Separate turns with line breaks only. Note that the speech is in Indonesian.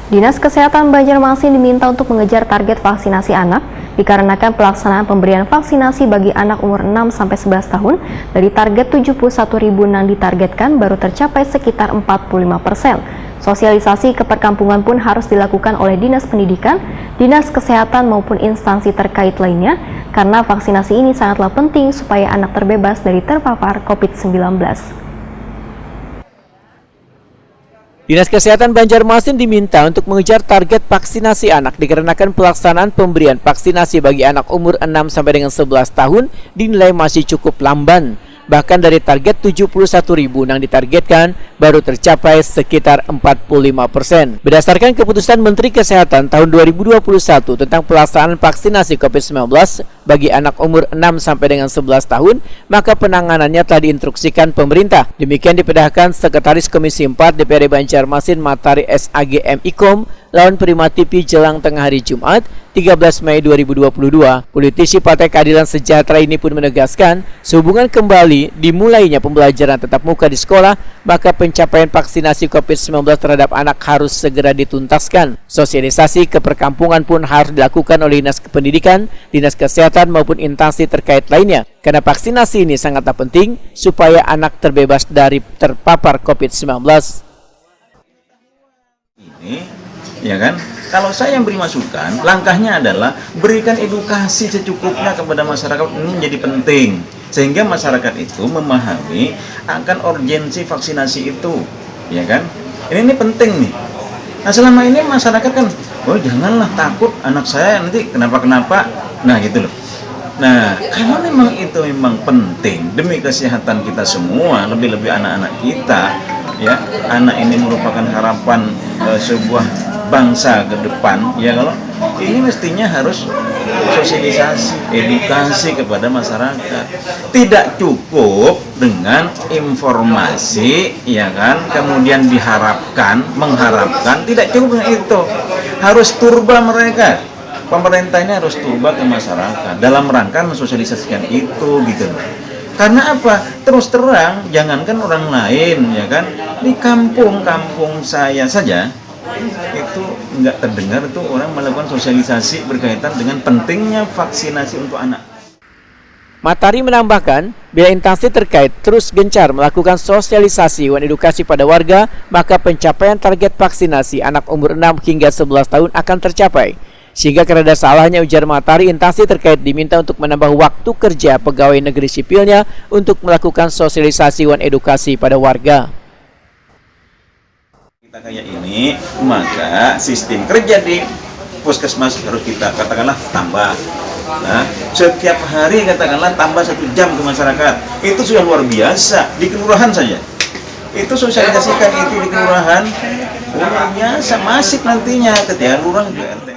Dinas Kesehatan Banjarmasin diminta untuk mengejar target vaksinasi anak dikarenakan pelaksanaan pemberian vaksinasi bagi anak umur 6-11 tahun dari target 71.000 yang ditargetkan baru tercapai sekitar 45%. Sosialisasi ke perkampungan pun harus dilakukan oleh Dinas Pendidikan, Dinas Kesehatan maupun instansi terkait lainnya karena vaksinasi ini sangatlah penting supaya anak terbebas dari terpapar COVID-19.
Dinas Kesehatan Banjarmasin diminta untuk mengejar target vaksinasi anak dikarenakan pelaksanaan pemberian vaksinasi bagi anak umur 6 sampai dengan 11 tahun dinilai masih cukup lamban. Bahkan dari target 71.000 yang ditargetkan baru tercapai sekitar 45%. Berdasarkan keputusan Menteri Kesehatan tahun 2021 tentang pelaksanaan vaksinasi COVID-19 bagi anak umur 6 sampai dengan 11 tahun, maka penanganannya telah diinstruksikan pemerintah. Demikian dipedahkan Sekretaris Komisi 4 DPRD Banjarmasin Matari SAGM Ikom lawan Prima TV jelang tengah hari Jumat 13 Mei 2022. Politisi Partai Keadilan Sejahtera ini pun menegaskan sehubungan kembali dimulainya pembelajaran tatap muka di sekolah, maka pencapaian vaksinasi COVID-19 terhadap anak harus segera dituntaskan. Sosialisasi ke perkampungan pun harus dilakukan oleh Dinas Pendidikan, Dinas Kesehatan maupun instansi terkait lainnya. Karena vaksinasi ini sangatlah penting supaya anak terbebas dari terpapar COVID-19.
Ya kan? Kalau saya yang beri masukan, langkahnya adalah berikan edukasi secukupnya kepada masyarakat, ini menjadi penting. Sehingga masyarakat itu memahami akan urgensi vaksinasi itu, ya kan? Ini penting nih. Nah, selama ini masyarakat kan, oh janganlah takut anak saya nanti kenapa-kenapa. Nah, gitu loh. Nah, karena memang itu memang penting demi kesehatan kita semua, lebih-lebih anak-anak kita, ya. Anak ini merupakan harapan sebuah bangsa ke depan, ya. Kalau ini mestinya harus sosialisasi, edukasi kepada masyarakat. Tidak cukup dengan informasi, ya kan, kemudian mengharapkan, tidak cukup dengan itu. Harus turba mereka. Pemerintah ini harus turba ke masyarakat dalam rangka mensosialisasikan itu, gitu. Karena apa? Terus terang, jangankan orang lain, ya kan, di kampung saya saja itu nggak terdengar tuh orang melakukan sosialisasi berkaitan dengan pentingnya vaksinasi untuk anak.
Matari menambahkan, bila instansi terkait terus gencar melakukan sosialisasi dan edukasi pada warga, maka pencapaian target vaksinasi anak umur 6 hingga 11 tahun akan tercapai. Sehingga karena salahnya, ujar Matari, instansi terkait diminta untuk menambah waktu kerja pegawai negeri sipilnya untuk melakukan sosialisasi dan edukasi pada warga.
Kita kayak ini, maka sistem kerja di puskesmas harus kita katakanlah tambah. Nah, setiap hari katakanlah tambah 1 jam ke masyarakat. Itu sudah luar biasa di kelurahan saja. Itu sosialisasikan itu di kelurahan luar biasa, masif nantinya ketika lurah juga RT.